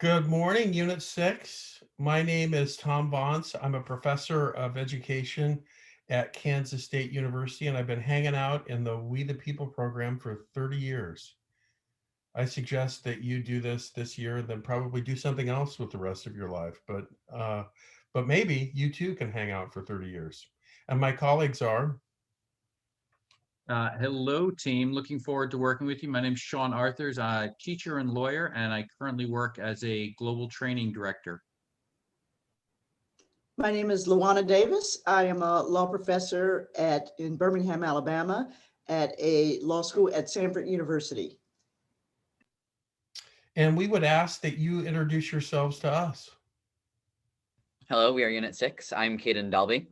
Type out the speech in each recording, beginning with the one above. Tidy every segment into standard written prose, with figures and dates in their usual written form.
Good morning, Unit 6. My name is Tom Bonce. I'm a professor of education at Kansas State University, and I've been hanging out in the We the People program for 30 years. I suggest that you do this year and then probably do something else with the rest of your life. But maybe you too can hang out for 30 years. And my colleagues are. Hello, team. Looking forward to working with you. My name is Sean Arthurs. I'm a teacher and lawyer, and I currently work as a global training director. My name is Luana Davis. I am a law professor in Birmingham, Alabama, at a law school at Sanford University. And we would ask that you introduce yourselves to us. Hello, we are Unit 6. I'm Caden Dalby.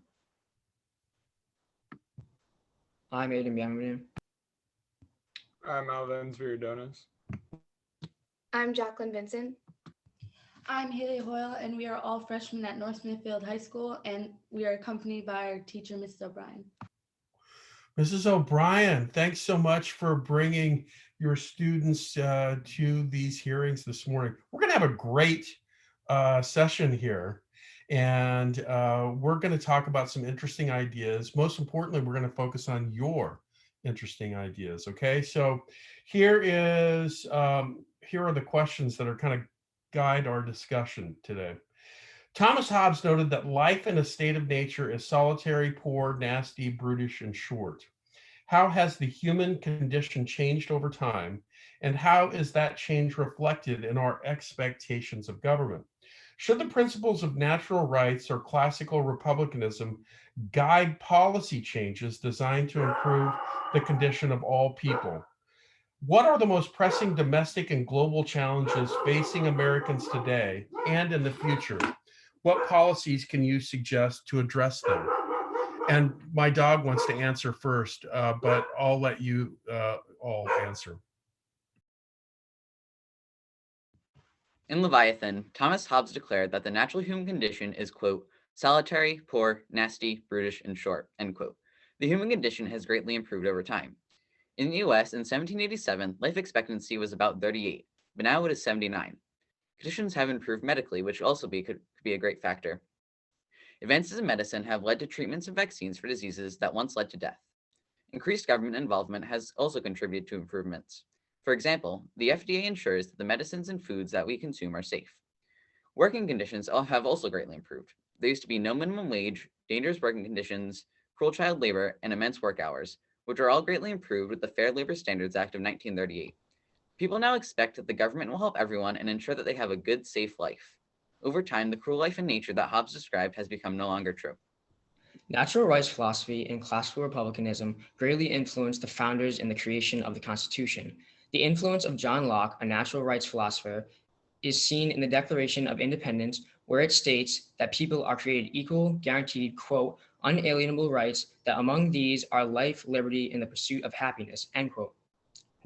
I'm Aiden Bienvenu. I'm Alvin Viridonis. I'm Jacqueline Vincent. I'm Haley Hoyle, and we are all freshmen at North Smithfield High School, and we are accompanied by our teacher, Mrs. O'Brien. Mrs. O'Brien, thanks so much for bringing your students to these hearings this morning. We're going to have a great session here, and we're going to talk about some interesting ideas. Most importantly, we're going to focus on your interesting ideas. Okay, so here are the questions that are kind of guide our discussion today. Thomas Hobbes noted that life in a state of nature is solitary, poor, nasty, brutish, and short. How has the human condition changed over time, and how is that change reflected in our expectations of government? Should the principles of natural rights or classical republicanism guide policy changes designed to improve the condition of all people? What are the most pressing domestic and global challenges facing Americans today and in the future? What policies can you suggest to address them? And my dog wants to answer first, but I'll let you all answer. In Leviathan, Thomas Hobbes declared that the natural human condition is, quote, solitary, poor, nasty, brutish, and short, end quote. The human condition has greatly improved over time. In the US in 1787, life expectancy was about 38, but now it is 79. Conditions have improved medically, which also could be a great factor. Advances in medicine have led to treatments and vaccines for diseases that once led to death. Increased government involvement has also contributed to improvements. For example, the FDA ensures that the medicines and foods that we consume are safe. Working conditions have also greatly improved. There used to be no minimum wage, dangerous working conditions, cruel child labor, and immense work hours, which are all greatly improved with the Fair Labor Standards Act of 1938. People now expect that the government will help everyone and ensure that they have a good, safe life. Over time, the cruel life and nature that Hobbes described has become no longer true. Natural rights philosophy and classical republicanism greatly influenced the founders in the creation of the Constitution. The influence of John Locke, a natural rights philosopher, is seen in the Declaration of Independence, where it states that people are created equal, guaranteed, quote, unalienable rights, that among these are life, liberty, and the pursuit of happiness, end quote.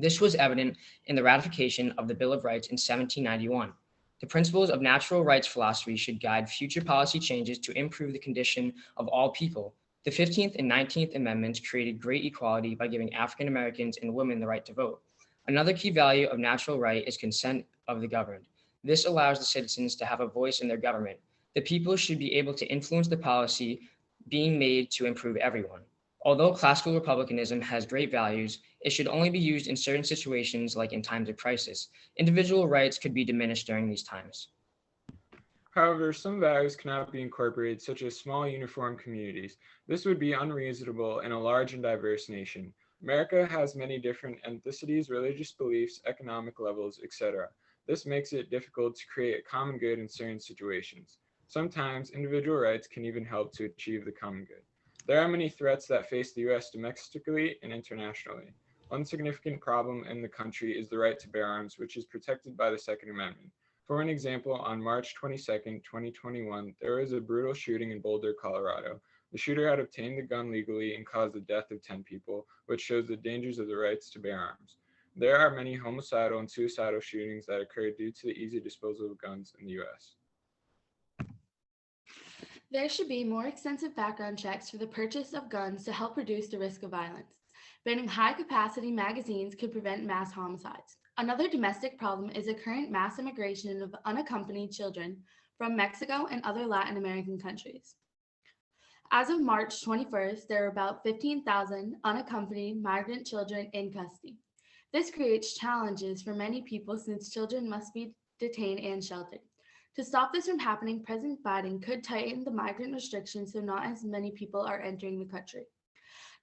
This was evident in the ratification of the Bill of Rights in 1791. The principles of natural rights philosophy should guide future policy changes to improve the condition of all people. The 15th and 19th Amendments created great equality by giving African Americans and women the right to vote. Another key value of natural right is consent of the governed. This allows the citizens to have a voice in their government. The people should be able to influence the policy being made to improve everyone. Although classical republicanism has great values, it should only be used in certain situations like in times of crisis. Individual rights could be diminished during these times. However, some values cannot be incorporated, such as small uniform communities. This would be unreasonable in a large and diverse nation. America has many different ethnicities, religious beliefs, economic levels, etc. This makes it difficult to create a common good in certain situations. Sometimes individual rights can even help to achieve the common good. There are many threats that face the U.S. domestically and internationally. One significant problem in the country is the right to bear arms, which is protected by the Second Amendment. For an example, on March 22, 2021, there was a brutal shooting in Boulder, Colorado. The shooter had obtained the gun legally and caused the death of 10 people, which shows the dangers of the rights to bear arms. There are many homicidal and suicidal shootings that occur due to the easy disposal of guns in the U.S. There should be more extensive background checks for the purchase of guns to help reduce the risk of violence. Banning high-capacity magazines could prevent mass homicides. Another domestic problem is the current mass immigration of unaccompanied children from Mexico and other Latin American countries. As of March 21st, there are about 15,000 unaccompanied migrant children in custody. This creates challenges for many people since children must be detained and sheltered. To stop this from happening, President Biden could tighten the migrant restrictions so not as many people are entering the country.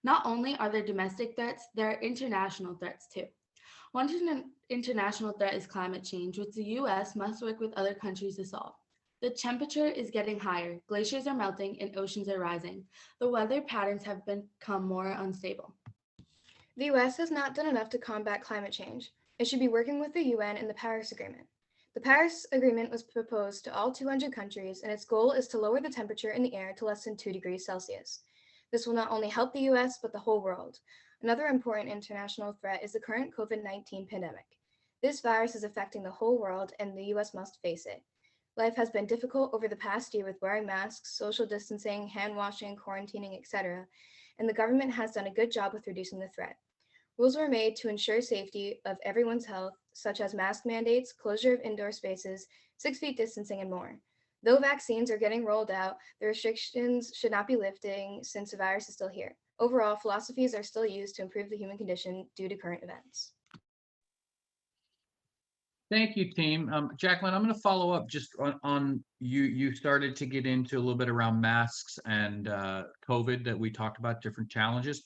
Not only are there domestic threats, there are international threats too. One international threat is climate change, which the US must work with other countries to solve. The temperature is getting higher, glaciers are melting, and oceans are rising. The weather patterns have become more unstable. The US has not done enough to combat climate change. It should be working with the UN and the Paris Agreement. The Paris Agreement was proposed to all 200 countries, and its goal is to lower the temperature in the air to less than 2 degrees Celsius. This will not only help the US, but the whole world. Another important international threat is the current COVID-19 pandemic. This virus is affecting the whole world, and the US must face it. Life has been difficult over the past year with wearing masks, social distancing, hand washing, quarantining, etc., and the government has done a good job with reducing the threat. Rules were made to ensure safety of everyone's health, such as mask mandates, closure of indoor spaces, 6 feet distancing, and more. Though vaccines are getting rolled out, the restrictions should not be lifting since the virus is still here. Overall, philosophies are still used to improve the human condition due to current events. Thank you, team. Jacqueline, I'm going to follow up just on you. You started to get into a little bit around masks and COVID that we talked about, different challenges.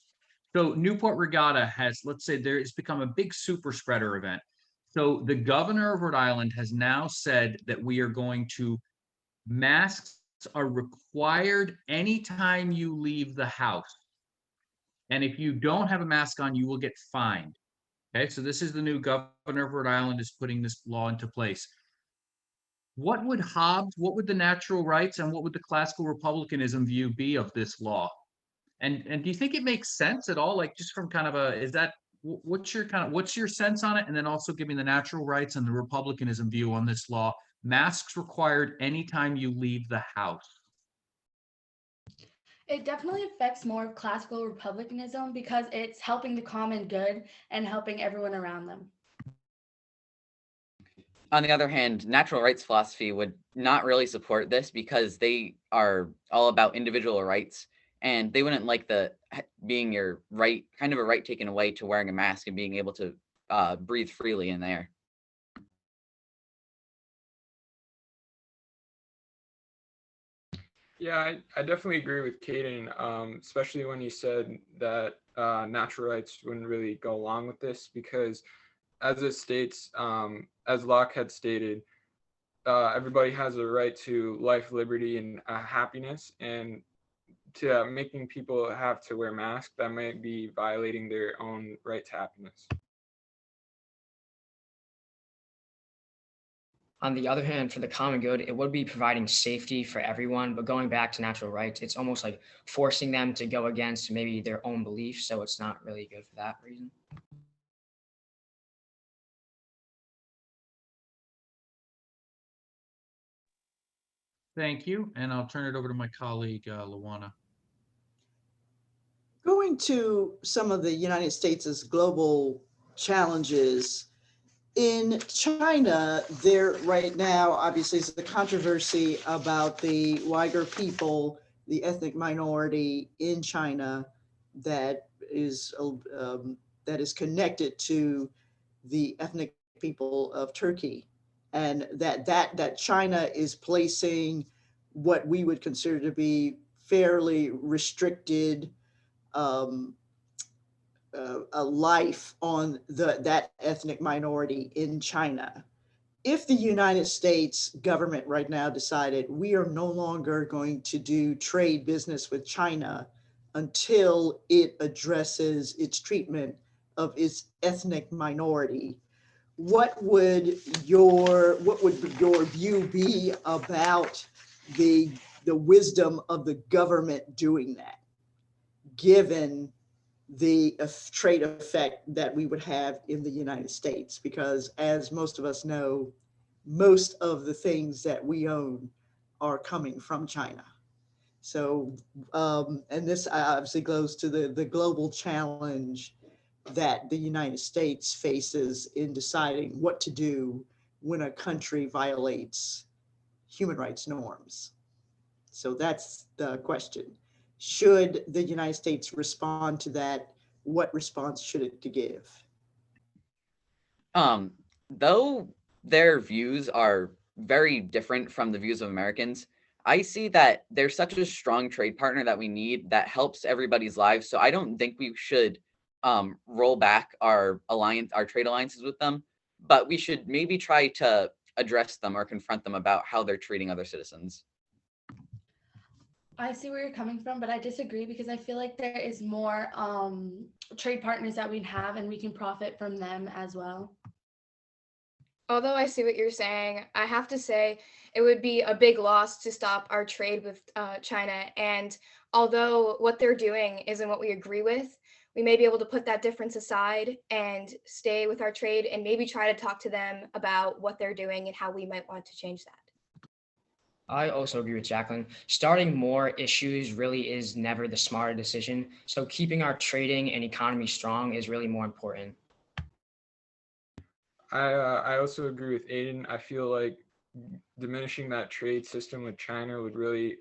So Newport Regatta has, let's say, it's become a big super spreader event. So the governor of Rhode Island has now said that we are going to, masks are required anytime you leave the house. And if you don't have a mask on, you will get fined. Okay, so this is the new governor of Rhode Island is putting this law into place. What would the natural rights and what would the classical republicanism view be of this law? And do you think it makes sense at all? Like just from kind of what's your sense on it? And then also give me the natural rights and the republicanism view on this law. Masks required anytime you leave the house. It definitely affects more of classical republicanism because it's helping the common good and helping everyone around them. On the other hand, natural rights philosophy would not really support this because they are all about individual rights, and they wouldn't like being your right, kind of a right taken away to wearing a mask and being able to breathe freely in there. Yeah, I definitely agree with Caden, especially when you said that natural rights wouldn't really go along with this because as it states, as Locke had stated, everybody has a right to life, liberty, and happiness, and to making people have to wear masks, that might be violating their own right to happiness. On the other hand, for the common good, it would be providing safety for everyone, but going back to natural rights, it's almost like forcing them to go against maybe their own beliefs, so it's not really good for that reason. Thank you, and I'll turn it over to my colleague, Luana. Going to some of the United States' global challenges, in China, there right now, obviously, is the controversy about the Uyghur people, the ethnic minority in China that is connected to the ethnic people of Turkey, and that China is placing what we would consider to be fairly restricted a life on that ethnic minority in China. If the United States government right now decided we are no longer going to do trade business with China until it addresses its treatment of its ethnic minority, what would your view be about the wisdom of the government doing that, given the trade effect that we would have in the United States? Because as most of us know, most of the things that we own are coming from China. So, and this obviously goes to the global challenge that the United States faces in deciding what to do when a country violates human rights norms. So that's the question. Should the United States respond to that? What response should it give? Though their views are very different from the views of Americans, I see that they're such a strong trade partner that we need that helps everybody's lives. So I don't think we should roll back our trade alliances with them, but we should maybe try to address them or confront them about how they're treating other citizens. I see where you're coming from, but I disagree because I feel like there is more trade partners that we have and we can profit from them as well. Although I see what you're saying, I have to say it would be a big loss to stop our trade with China. And although what they're doing isn't what we agree with, we may be able to put that difference aside and stay with our trade and maybe try to talk to them about what they're doing and how we might want to change that. I also agree with Jacqueline. Starting more issues really is never the smarter decision. So keeping our trading and economy strong is really more important. I also agree with Aiden. I feel like diminishing that trade system with China would really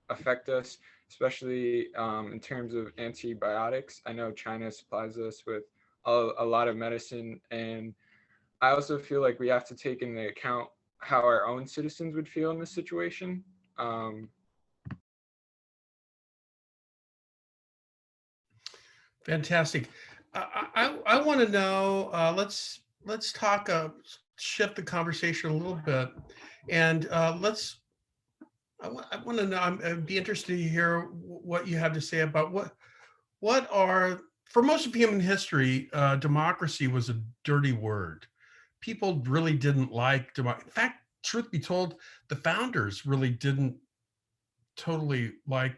affect us, especially in terms of antibiotics. I know China supplies us with a lot of medicine, and I also feel like we have to take into account how our own citizens would feel in this situation. Fantastic. I want to know, let's talk, shift the conversation a little bit. And I want to know, I'd be interested to hear what you have to say about for most of human history, democracy was a dirty word. People really didn't like democracy. In fact, truth be told, the founders really didn't totally like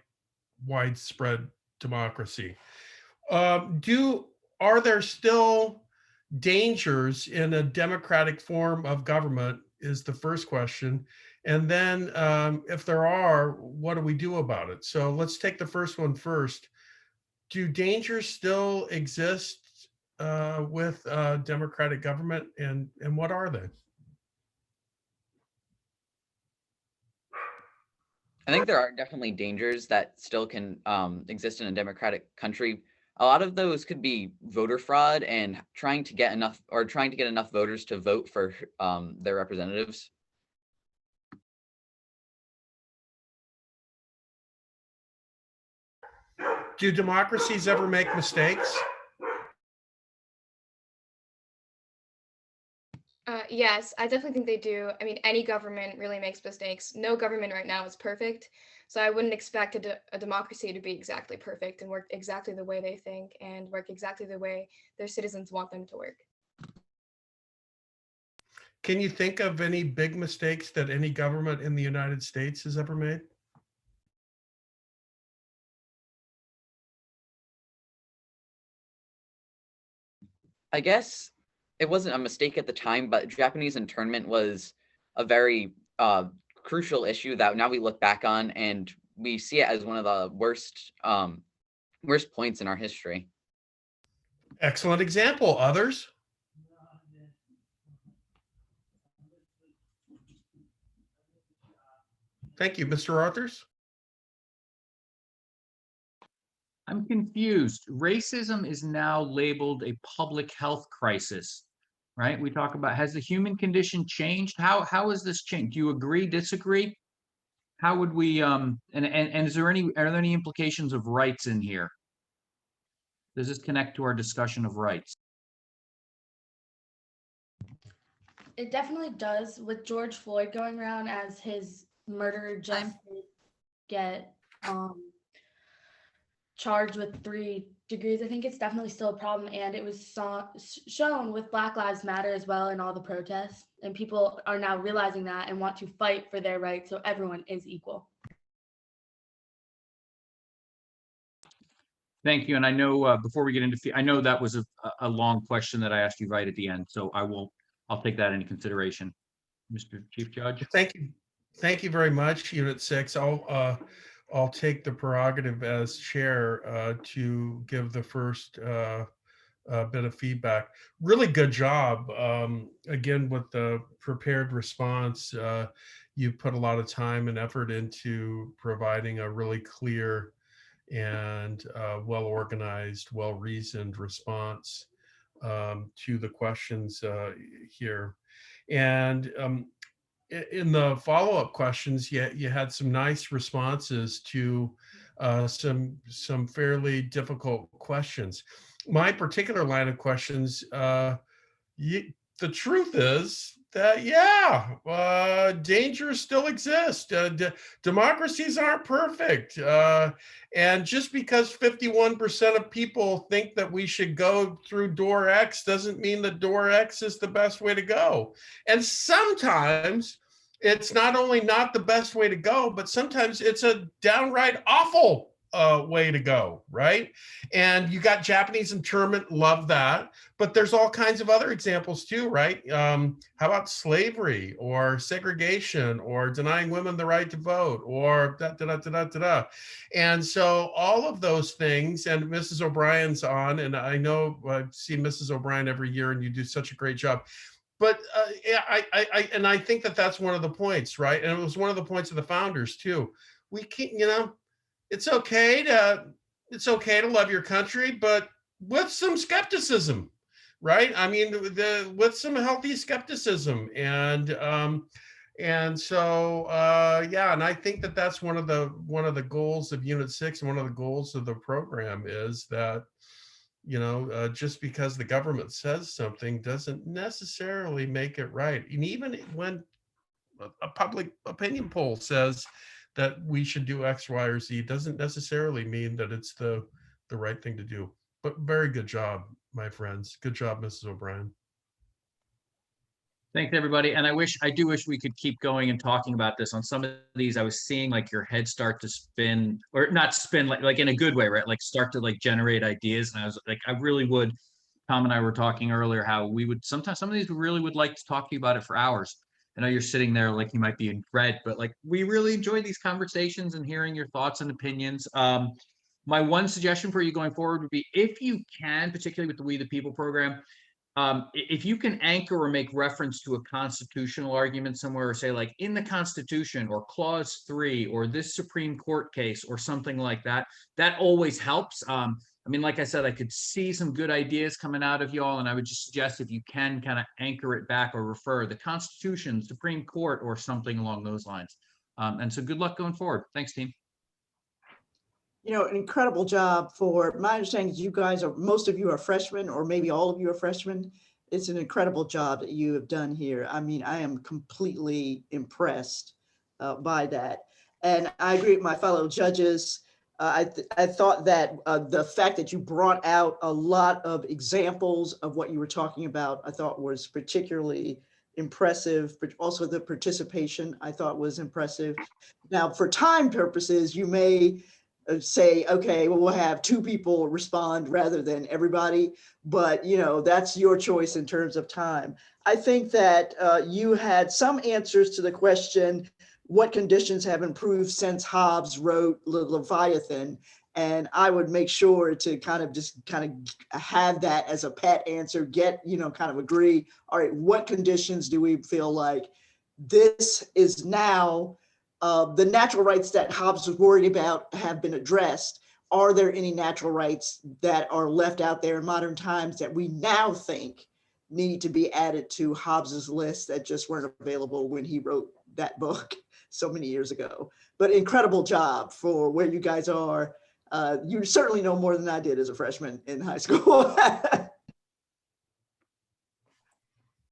widespread democracy. Are there still dangers in a democratic form of government is the first question. And then if there are, what do we do about it? So let's take the first one first. Do dangers still exist with democratic government, and what are they? I think there are definitely dangers that still can exist in a democratic country. A lot of those could be voter fraud and trying to get enough voters to vote for their representatives. Do democracies ever make mistakes? Yes, I definitely think they do. I mean, any government really makes mistakes. No government right now is perfect. So I wouldn't expect a democracy to be exactly perfect and work exactly the way they think and work exactly the way their citizens want them to work. Can you think of any big mistakes that any government in the United States has ever made? I guess it wasn't a mistake at the time, but Japanese internment was a very crucial issue that now we look back on and we see it as one of the worst points in our history. Excellent example. Others? Thank you, Mr. Arthurs. I'm confused. Racism is now labeled a public health crisis, right? We talk about, has the human condition changed? How has this changed? Do you agree, disagree? How would we, and are there any implications of rights in here? Does this connect to our discussion of rights? It definitely does. With George Floyd going around as his murderer just get charged with 3 degrees, I think it's definitely still a problem. And it was shown with Black Lives Matter as well in all the protests. And people are now realizing that and want to fight for their rights so everyone is equal. Thank you. And I know before we get into, I know that was a long question that I asked you right at the end, so I'll take that into consideration. Mr. Chief Judge. Thank you. Thank you very much, Unit 6. I'll take the prerogative as chair to give the first bit of feedback. Really good job. Again, with the prepared response, you put a lot of time and effort into providing a really clear and well-organized, well-reasoned response to the questions here. And in the follow-up questions, you had some nice responses to some fairly difficult questions. My particular line of questions, the truth is that, dangers still exist. Democracies aren't perfect. And just because 51% of people think that we should go through door X doesn't mean that door X is the best way to go. And sometimes it's not only not the best way to go, but sometimes it's a downright awful way to go, right? And you got Japanese internment, love that. But there's all kinds of other examples too, right? How about slavery or segregation or denying women the right to vote or da da da da da da. And so all of those things, and Mrs. O'Brien's on, and I know I see Mrs. O'Brien every year, and you do such a great job. But I think that that's one of the points, right? And it was one of the points of the founders too. We can't, it's okay to love your country, but with some skepticism, right? I mean, with some healthy skepticism, and so and I think that that's one of the goals of Unit 6, and one of the goals of the program is that just because the government says something doesn't necessarily make it right, and even when a public opinion poll says that we should do X, Y, or Z doesn't necessarily mean that it's the right thing to do. But very good job, my friends. Good job, Mrs. O'Brien. Thanks, everybody. And I do wish we could keep going and talking about this. On some of these, I was seeing like your head start to spin, or not spin, like in a good way, right? Like start to like generate ideas. And I was like, I really would, Tom and I were talking earlier, how we would sometimes, some of these we really would like to talk to you about it for hours. I know you're sitting there like you might be in dread, but like we really enjoy these conversations and hearing your thoughts and opinions. My one suggestion for you going forward would be, if you can, particularly with the We the People program, if you can anchor or make reference to a constitutional argument somewhere, or say like in the Constitution or Clause 3 or this Supreme Court case or something like that, that always helps. I mean, like I said, I could see some good ideas coming out of you all, and I would just suggest if you can kind of anchor it back or refer the Constitution, Supreme Court, or something along those lines. And so good luck going forward. Thanks, team. An incredible job. For my understanding, you guys most of you are freshmen, or maybe all of you are freshmen. It's an incredible job that you have done here. I mean, I am completely impressed by that. And I agree with my fellow judges. I thought that the fact that you brought out a lot of examples of what you were talking about, I thought was particularly impressive, but also the participation I thought was impressive. Now, for time purposes, you may say, okay, well, we'll have 2 people respond rather than everybody, but that's your choice in terms of time. I think that you had some answers to the question, what conditions have improved since Hobbes wrote Leviathan? And I would make sure to kind of have that as a pet answer, kind of agree, all right, what conditions do we feel like this is now the natural rights that Hobbes was worried about have been addressed? Are there any natural rights that are left out there in modern times that we now think need to be added to Hobbes's list that just weren't available when he wrote that book so many years ago? But incredible job for where you guys are. You certainly know more than I did as a freshman in high school.